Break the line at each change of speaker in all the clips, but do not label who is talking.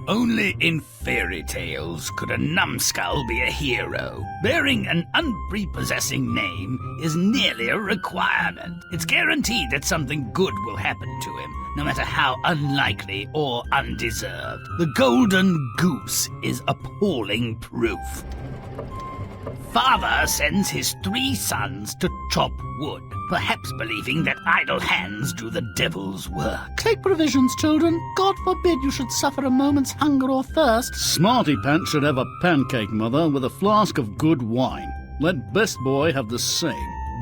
Only in fairy tales could a numbskull be a hero. Bearing an unprepossessing name is nearly a requirement. It's guaranteed that something good will happen to him, no matter how unlikely or undeserved. The golden goose is appalling proof. Father sends his 3 sons to chop wood, perhaps believing that idle hands do the devil's work.
Take provisions, children. God forbid you should suffer a moment's hunger or thirst.
Smarty Pants should have a pancake, Mother, with a flask of good wine. Let Best Boy have the same.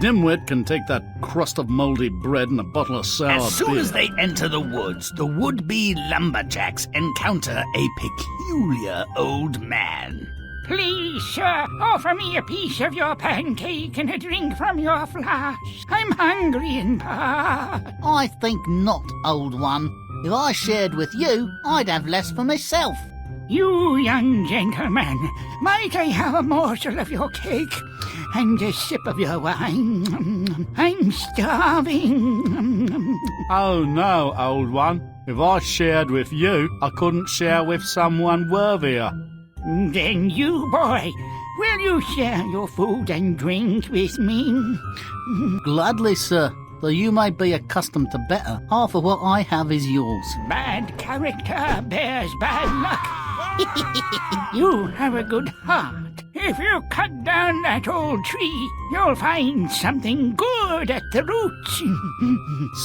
Dimwit can take that crust of mouldy bread and a bottle of sour beer.
As soon as they enter the woods, the would-be lumberjacks encounter a peculiar old man.
Please, sir, offer me a piece of your pancake and a drink from your flask. I'm hungry in part.
I think not, old one. If I shared with you, I'd have less for myself.
You young gentleman, might I have a morsel of your cake and a sip of your wine? I'm starving.
Oh no, old one. If I shared with you, I couldn't share with someone worthier.
Then you, boy, will you share your food and drink with me?
Gladly, sir. Though you may be accustomed to better, half of what I have is yours.
Bad character bears bad luck. You have a good heart. If you cut down that old tree, you'll find something good at the roots.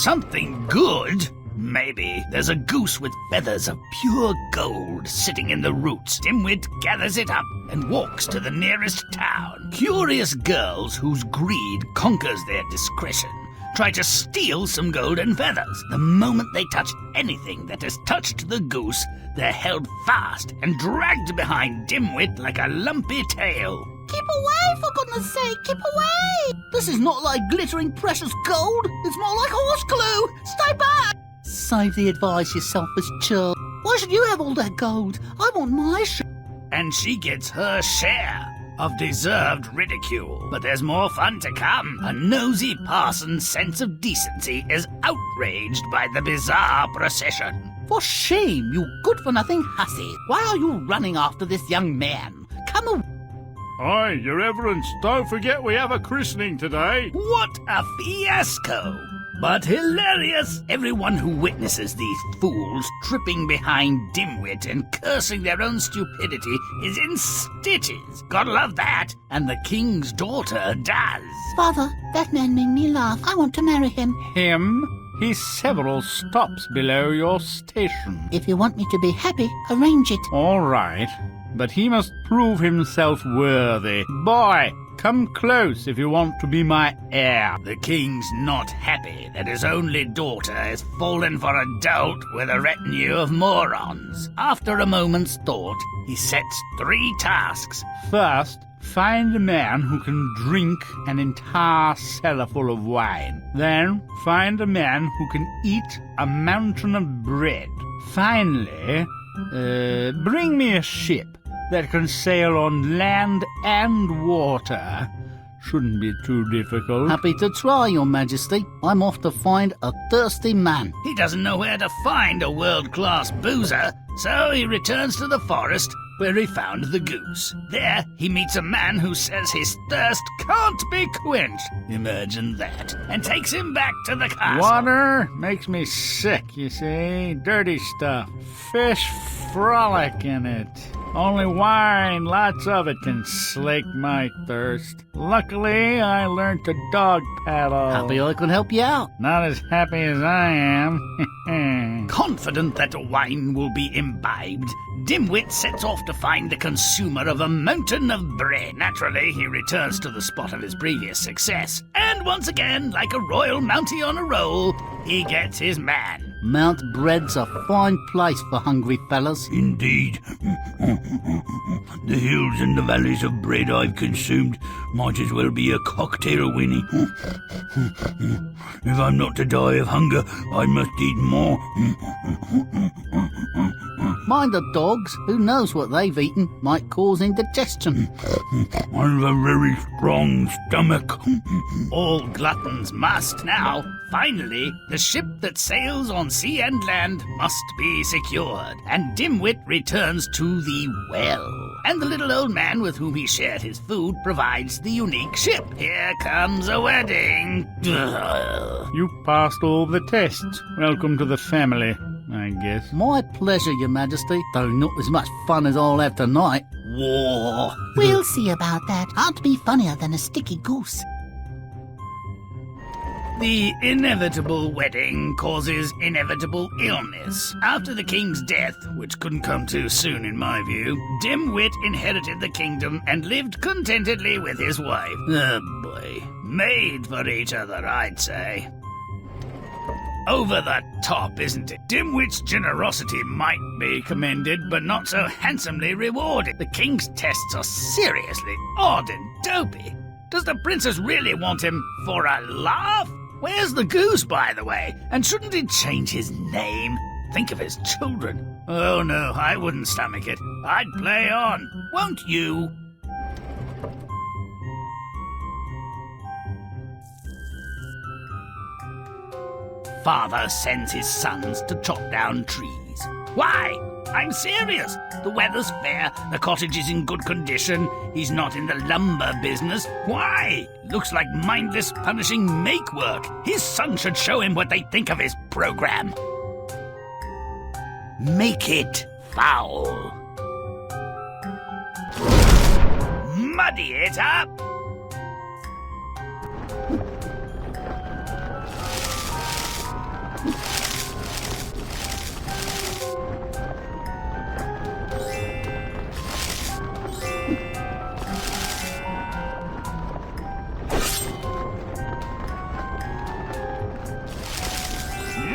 Something good? Maybe. There's a goose with feathers of pure gold sitting in the roots. Dimwit gathers it up and walks to the nearest town. Curious girls whose greed conquers their discretion try to steal some golden feathers. The moment they touch anything that has touched the goose, they're held fast and dragged behind Dimwit like a lumpy tail.
Keep away, for goodness sake, keep away! This is not like glittering precious gold. It's more like horse glue. Stay back! Save the advice, you selfish churl. Why should you have all that gold? I want my share.
And she gets her share of deserved ridicule. But there's more fun to come. A nosy parson's sense of decency is outraged by the bizarre procession.
For shame, you good-for-nothing hussy. Why are you running after this young man? Come away.
Aye, your reverence, don't forget we have a christening today.
What a fiasco! But hilarious! Everyone who witnesses these fools tripping behind Dimwit and cursing their own stupidity is in stitches. Gotta love that. And the king's daughter does.
Father, that man made me laugh. I want to marry him.
Him? He's several stops below your station.
If you want me to be happy, arrange it.
All right, but he must prove himself worthy. Boy, come close if you want to be my heir.
The king's not happy that his only daughter has fallen for a dolt with a retinue of morons. After a moment's thought, he sets 3 tasks.
First, find a man who can drink an entire cellar full of wine. Then, find a man who can eat a mountain of bread. Finally, bring me a ship that can sail on land and water. Shouldn't be too difficult.
Happy to try, your majesty. I'm off to find a thirsty man.
He doesn't know where to find a world-class boozer, so he returns to the forest where he found the goose. There, he meets a man who says his thirst can't be quenched. Imagine that. And takes him back to the castle.
Water makes me sick, you see. Dirty stuff. Fish frolic in it. Only wine, lots of it, can slake my thirst. Luckily, I learned to dog paddle.
Happy I could help you out.
Not as happy as I am.
Confident that wine will be imbibed, Dimwit sets off to find the consumer of a mountain of bread. Naturally, he returns to the spot of his previous success. And once again, like a royal mountie on a roll, he gets his man.
Mount Bread's a fine place for hungry fellas.
Indeed. The hills and the valleys of bread I've consumed Might as well be a cocktail, Winnie. If I'm not to die of hunger, I must eat more.
Mind the dogs. Who knows what they've eaten might cause indigestion.
I've a very strong stomach.
All gluttons must now. Finally, the ship that sails on sea and land must be secured, and Dimwit returns to the well. And the little old man with whom he shared his food provides the unique ship. Here comes a wedding.
You passed all the tests. Welcome to the family, I guess.
My pleasure, Your Majesty, though not as much fun as I'll have tonight.
War.
We'll see about that. Hard to be funnier than a sticky goose.
The inevitable wedding causes inevitable illness. After the king's death, which couldn't come too soon in my view, Dimwit inherited the kingdom and lived contentedly with his wife. Oh boy. Made for each other, I'd say. Over the top, isn't it? Dimwit's generosity might be commended, but not so handsomely rewarded. The king's tests are seriously odd and dopey. Does the princess really want him for a laugh? Where's the goose, by the way? And shouldn't he change his name? Think of his children. Oh no, I wouldn't stomach it. I'd play on, won't you? Father sends his sons to chop down trees. Why? I'm serious. The weather's fair, the cottage is in good condition, he's not in the lumber business. Why? Looks like mindless, punishing make-work. His son should show him what they think of his program. Make it foul. Muddy it up.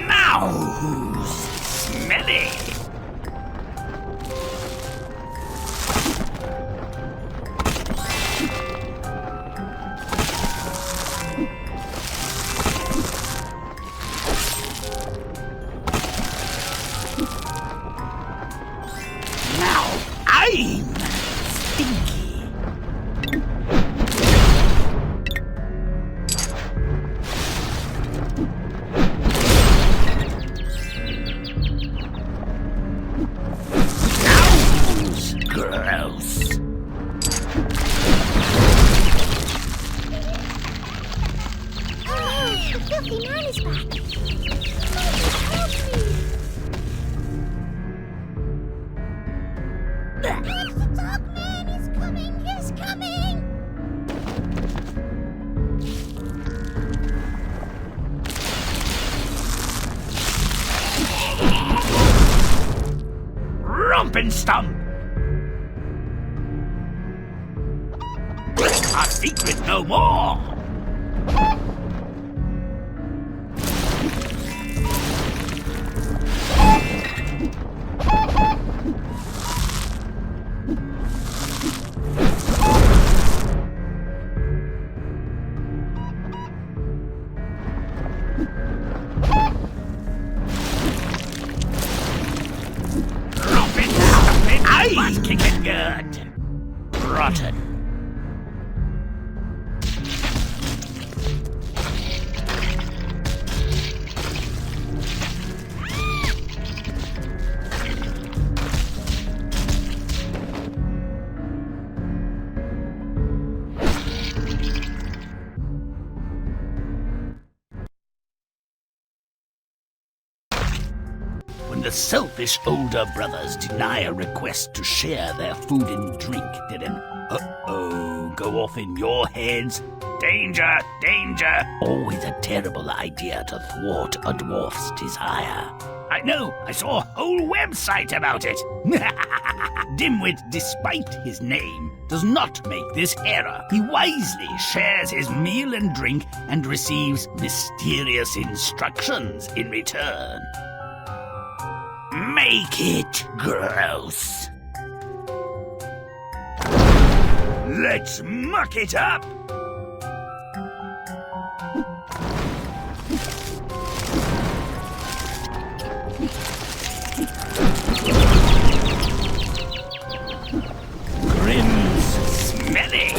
Now who's smelly? Now I'm stinky. Gross.
Oh, the filthy man is back. The dark man is coming, he's coming!
Rump and stump. Our secret no more. Rump and stump it. Butt kicking good. Rotten. When the selfish older brothers deny a request to share their food and drink, did an uh-oh go off in your heads? Danger! Danger! Always a terrible idea to thwart a dwarf's desire. I know, I saw a whole website about it. Dimwit, despite his name, does not make this error. He wisely shares his meal and drink and receives mysterious instructions in return. Make it gross.
Let's muck it up! Grimm's smelly!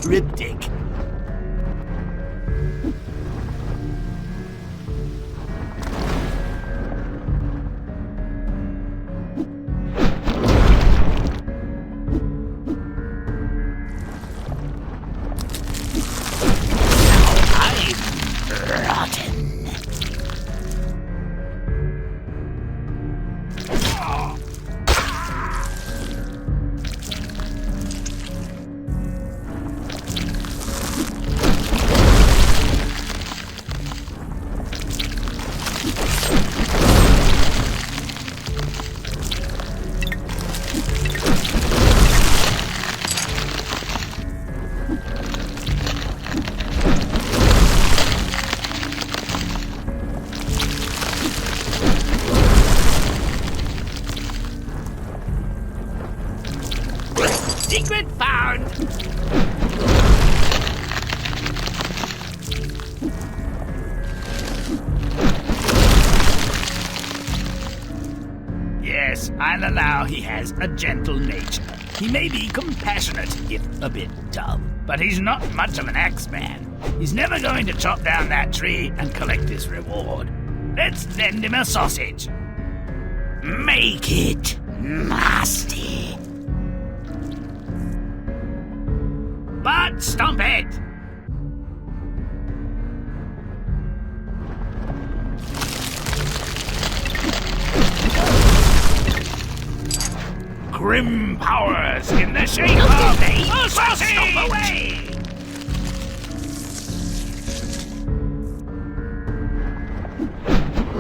Cryptic. I'm rotten. Secret found! Yes, I'll allow he has a gentle nature. He may be compassionate, if a bit dumb. But he's not much of an axeman. He's never going to chop down that tree and collect his reward. Let's lend him a sausage. Make it nasty. But stomp it! Grimm powers in the shape of a sausage! Stomp away!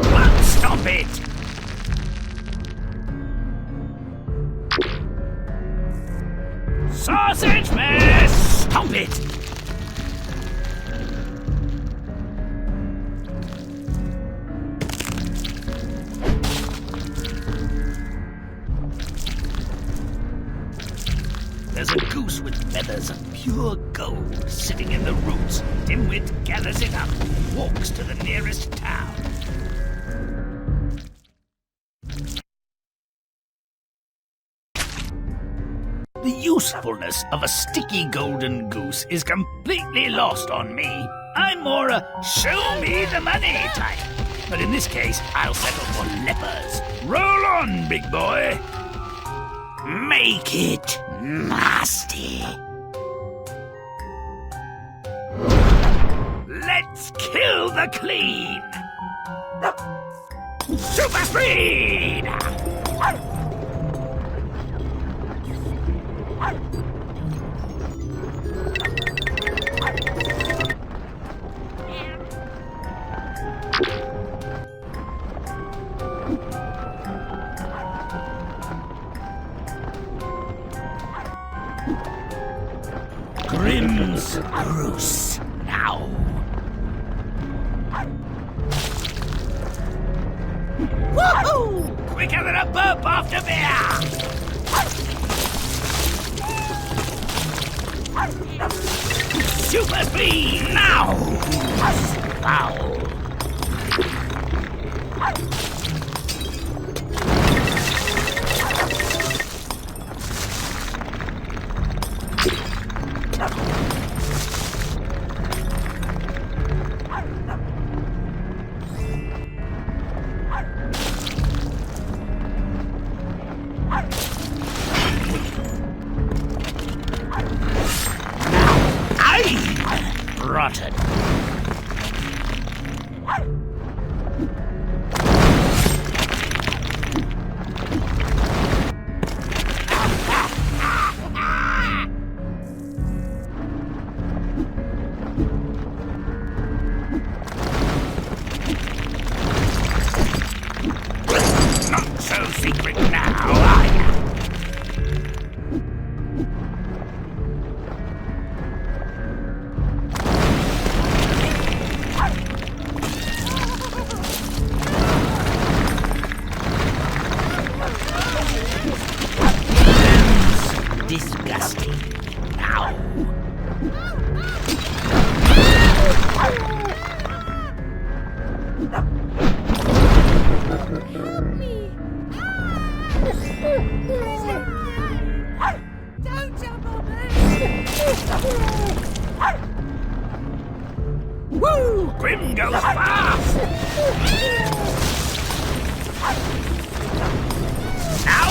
But stomp it! Sausage mess! Stomp it! There's a goose with feathers of pure gold sitting in the roots. Dimwit gathers it up and walks to the nearest town. The usefulness of a sticky golden goose is completely lost on me. I'm more a show me the money type. But in this case, I'll settle for lepers. Roll on, big boy. Make it nasty. Let's kill the clean. Super speed! Grimm's Goose now.
Woohoo!
Quicker than a burp after beer! Super speed now! Foul! Rotten. Not so secret now, are ya? Disgusting. Now.
Help me! Don't jump on me!
Woo! Grimm goes fast! Now!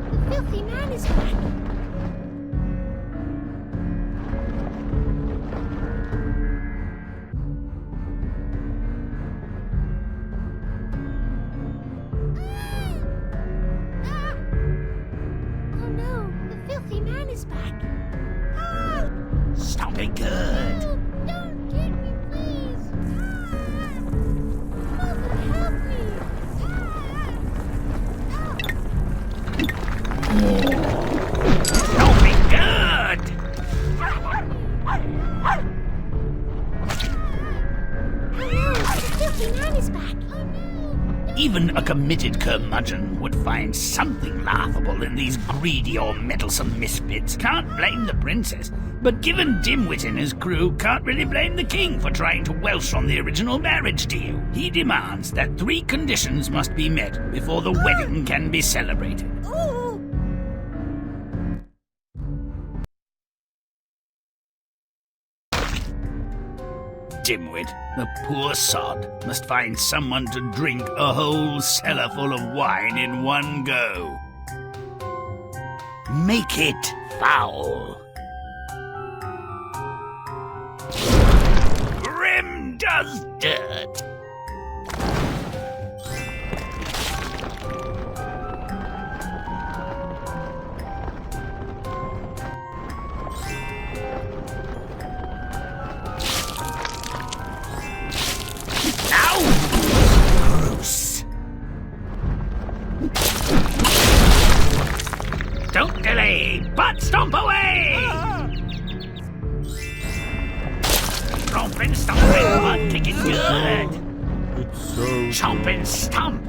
The filthy man is back. Oh no, the filthy man is back.
Stop it good!
Don't get me, please. Mother, help me.
Stop it good!
Oh no, the filthy man is back. Oh no.
Even a committed curmudgeon would find something laughable in these greedy or meddlesome misfits. Can't blame the princess, but given Dimwit and his crew, can't really blame the king for trying to welsh on the original marriage deal. He demands that 3 conditions must be met before the wedding can be celebrated.
Ooh.
Dimwit, the poor sod, must find someone to drink a whole cellar full of wine in one go. Make it foul. Grimm does dirt. Goose. Don't delay, but stomp away! Stompin', stompin', but kicking good! Chompin' stomp!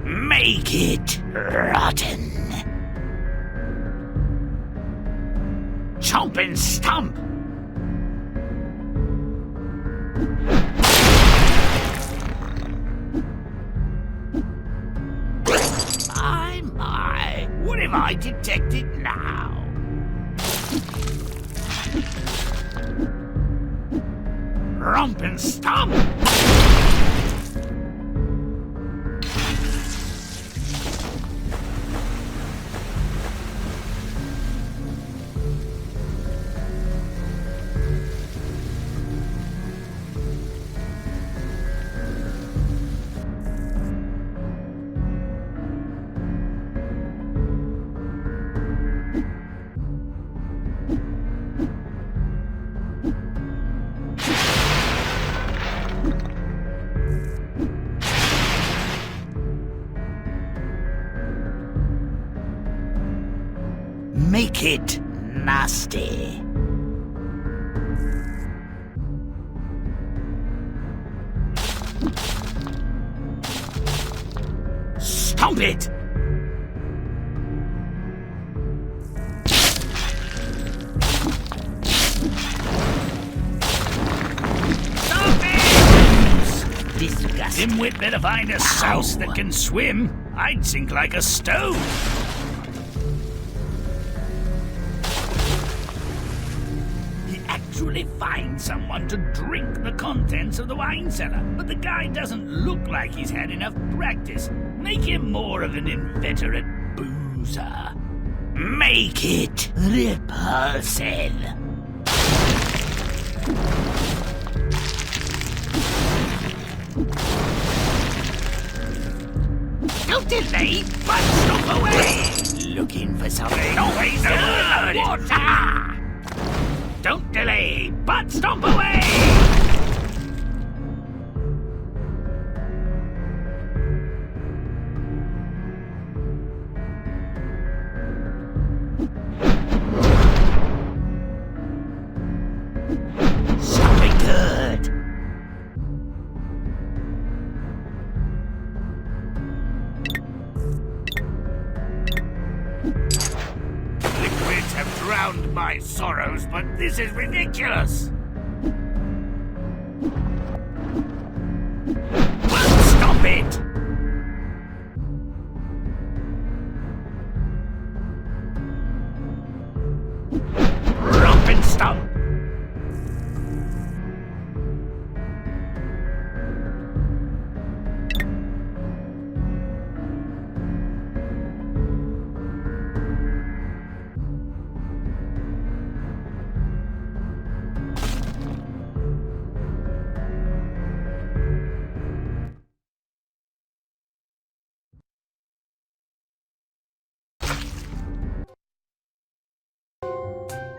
Make it rotten. Chomp and stomp. I detect it now. Romp and stomp! Make it nasty. Stomp it! Stomp it! Disgusting. Dimwit better find a souse that can swim. I'd sink like a stone. Actually find someone to drink the contents of the wine cellar, but the guy doesn't look like he's had enough practice. Make him more of an inveterate boozer. Make it repulsive. Don't delay, but stop away. Looking for something? Always good. Water. Don't delay, but stomp away! Something good. Liquids have drowned my sorrows, but this is ridiculous. Well, stop it! Romp and stomp!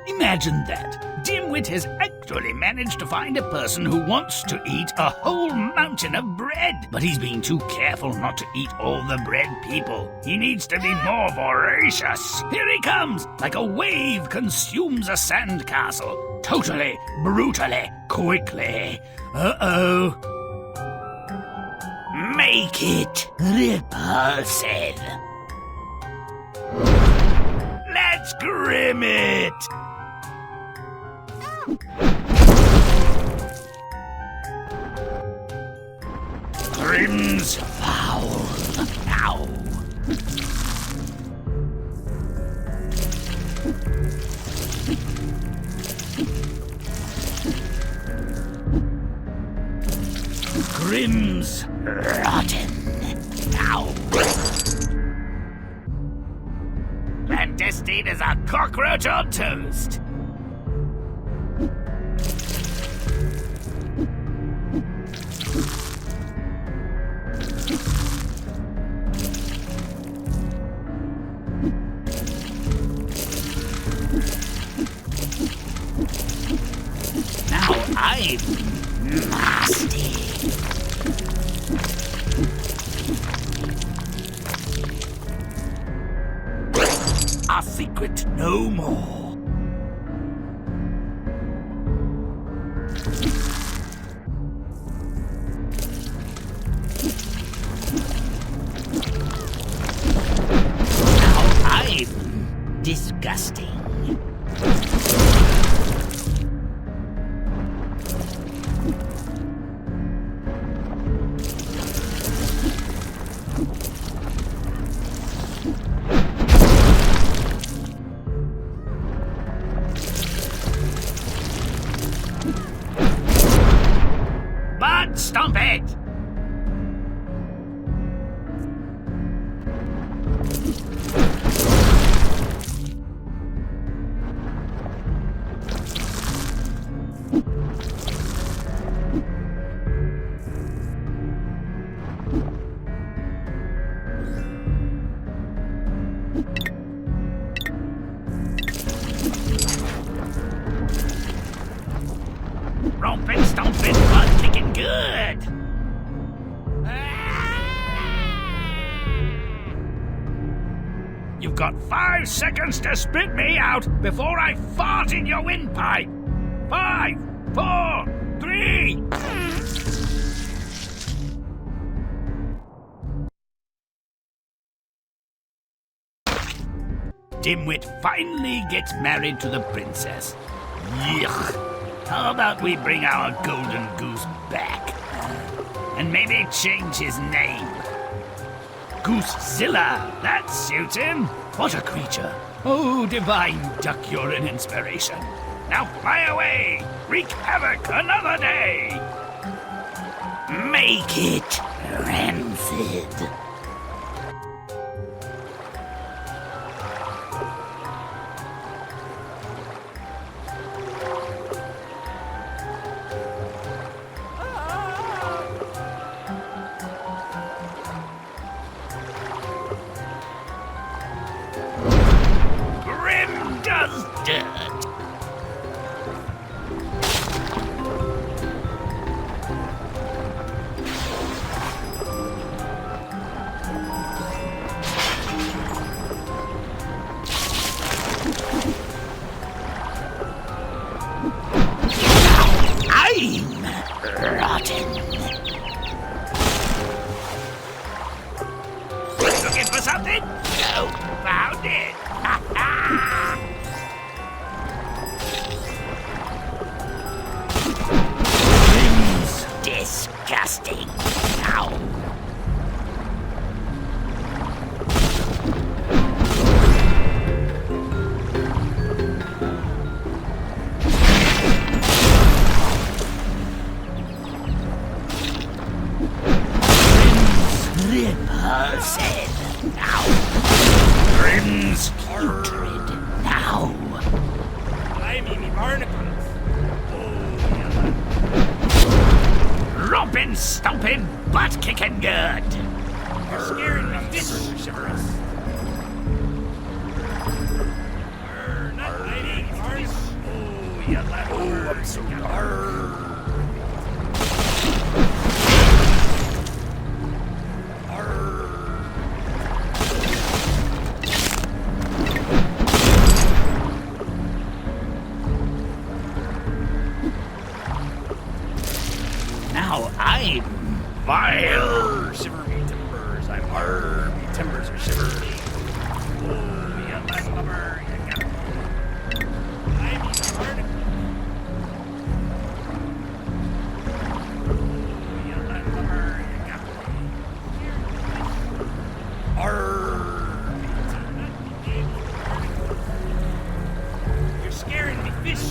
Imagine that. Dimwit has actually managed to find a person who wants to eat a whole mountain of bread. But he's been too careful not to eat all the bread people. He needs to be more voracious. Here he comes, like a wave consumes a sandcastle. Totally, brutally, quickly. Uh-oh. Make it repulsive. Let's Grimm it! Grimm's foul. Now. Grimm's rotten. Now. Clandestine as a cockroach on toast. Now I'm nasty. A secret no more. Now I'm disgusting. Stomp it! Rompin', stompin', butt kicking good! You've got 5 seconds to spit me out before I fart in your windpipe! 5, 4, 3... Dimwit finally gets married to the princess. Yuck! How about we bring our golden goose back? And maybe change his name. Goosezilla! That suits him! What a creature! Oh, divine duck, you're an inspiration. Now fly away! Wreak havoc another day! Make it rancid! Grimm does dirt! I'm rotten. Looking for something? No, found it. Ha ha! Disgusting. Ow. Repulsive. Now. Grimm's putrid. Now.
I mean me barnacles.
Rompin', stompin', butt kicking good.
You're scaring me. This is shivers. Not biting. Barnacles. Oh, you let oh, I'm so
Now I'm vile.
shiver me timbers. I'm hard. Me timbers are shivery. Oh, you let lover. You got me. I mean barnacles. Oh, you let lover. You got me. You're scaring me, fish.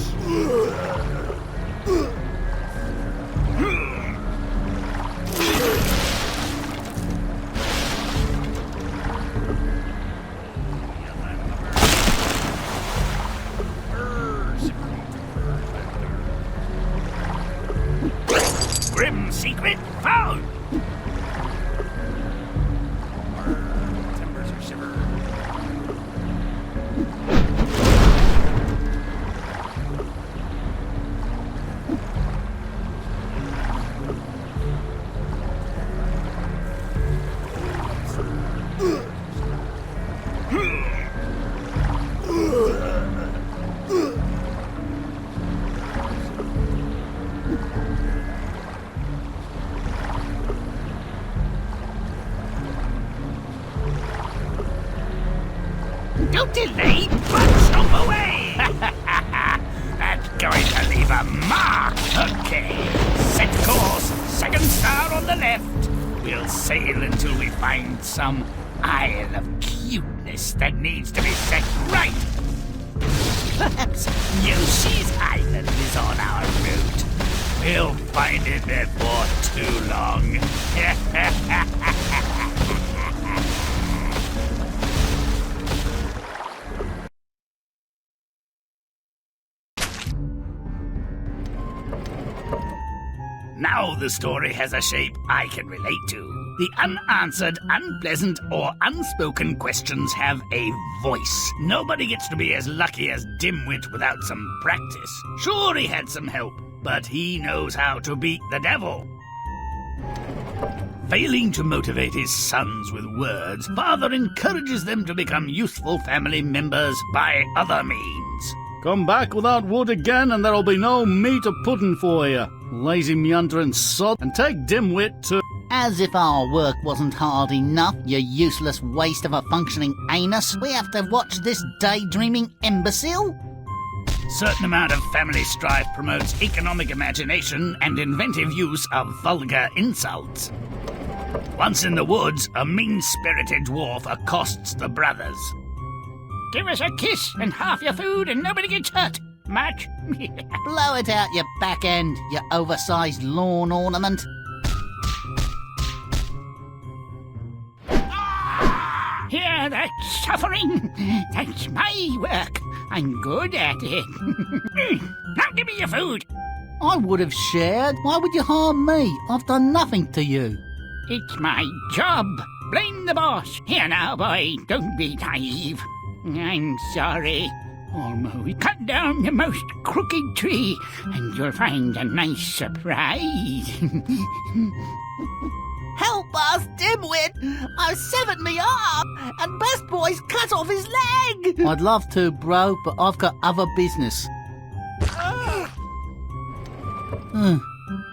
Grim secret found.
Timbers are shiver.
Don't delay, but stomp away! That's going to leave a mark! Okay, set course, second star on the left. We'll sail until we find some isle of cuteness that needs to be set right. Perhaps Yoshi's Island is on our route. He'll find it before too long. Now the story has a shape I can relate to. The unanswered, unpleasant, or unspoken questions have a voice. Nobody gets to be as lucky as Dimwit without some practice. Sure, he had some help, but he knows how to beat the devil. Failing to motivate his sons with words, father encourages them to become useful family members by other means.
Come back without wood again, and there'll be no meat or pudding for you. Lazy meandering sod, and take Dimwit to...
As if our work wasn't hard enough, you useless waste of a functioning anus. We have to watch this daydreaming imbecile?
Certain amount of family strife promotes economic imagination and inventive use of vulgar insults. Once in the woods, a mean-spirited dwarf accosts the brothers.
Give us a kiss and half your food and nobody gets hurt. Match?
Blow it out your back end, you oversized lawn ornament.
Hear that suffering? That's my work. I'm good at it. Now give me your food.
I would have shared. Why would you harm me? I've done nothing to you.
It's my job. Blame the boss. Here now, boy. Don't be naive. I'm sorry. Almost cut down the most crooked tree, and you'll find a nice surprise.
Help us, Dimwit! I've severed me arm, and Best Boy's cut off his leg! I'd love to, bro, but I've got other business.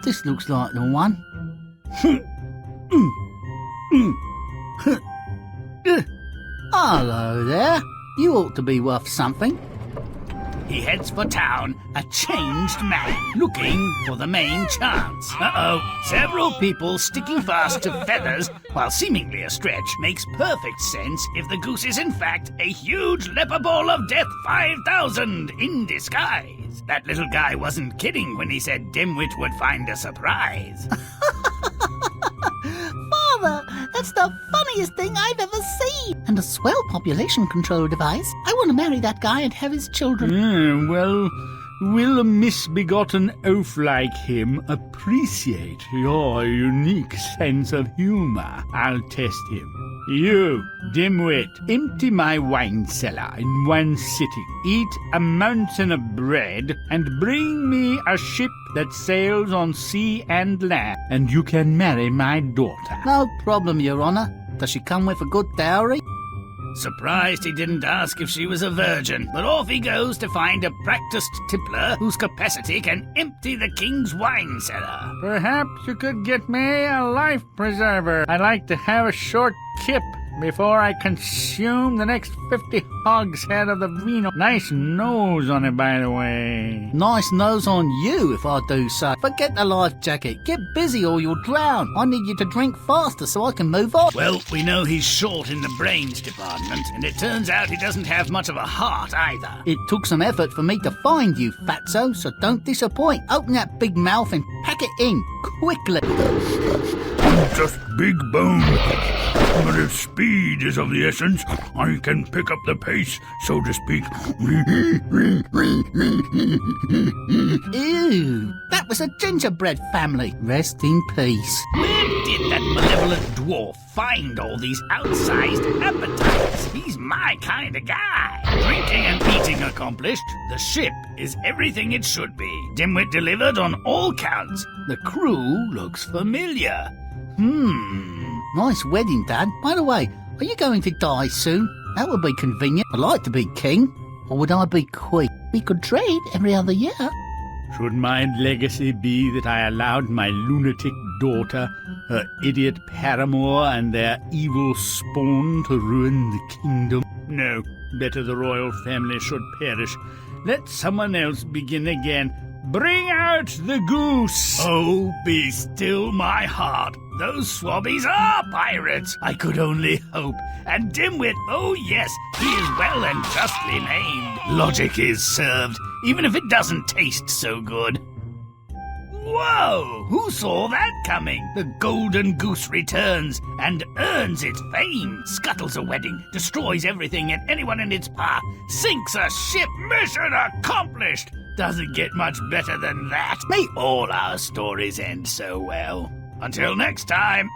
This looks like the one. Hello there. You ought to be worth something.
He heads for town, a changed man, looking for the main chance. Several people sticking fast to feathers, while seemingly a stretch, makes perfect sense if the goose is in fact a huge leper ball of death 5000 in disguise. That little guy wasn't kidding when he said Dimwit would find a surprise.
Father, that's the funniest thing I've ever seen. And a swell population control device. I want to marry that guy and have his children.
Well, will a misbegotten oaf like him appreciate your unique sense of humor? I'll test him. You, Dimwit, empty my wine cellar in one sitting, eat a mountain of bread, and bring me a ship that sails on sea and land, and you can marry my daughter.
No problem, Your Honor. Does she come with a good dowry?
Surprised he didn't ask if she was a virgin, but off he goes to find a practiced tippler whose capacity can empty the king's wine cellar.
Perhaps you could get me a life preserver. I'd like to have a short kip before I consume the next 50 hogshead of the vino. Nice nose on it, by the way.
Nice nose on you, if I do so. Forget the life jacket. Get busy or you'll drown. I need you to drink faster so I can move on.
Well, we know he's short in the brains department, and it turns out he doesn't have much of a heart either.
It took some effort for me to find you, fatso, so don't disappoint. Open that big mouth and pack it in, quickly.
I'm just big bone. But if speed is of the essence, I can pick up the pace, so to speak.
Ew, that was a gingerbread family. Rest in peace.
Where did that malevolent dwarf find all these outsized appetites? He's my kind of guy. Drinking and eating accomplished, the ship is everything it should be. Dimwit delivered on all counts. The crew looks familiar.
Nice wedding, Dad. By the way, are you going to die soon? That would be convenient. I'd like to be king. Or would I be queen? We could trade every other year.
Should my legacy be that I allowed my lunatic daughter, her idiot paramour, and their evil spawn to ruin the kingdom? No, better the royal family should perish. Let someone else begin again. Bring out the goose!
Oh, be still my heart. Those swabbies are pirates. I could only hope. And Dimwit, oh yes, he is well and justly named. Logic is served, even if it doesn't taste so good. Whoa! Who saw that coming? The golden goose returns and earns its fame, scuttles a wedding, destroys everything and anyone in its path, sinks a ship. Mission accomplished! Doesn't get much better than that. May all our stories end so well. Until next time.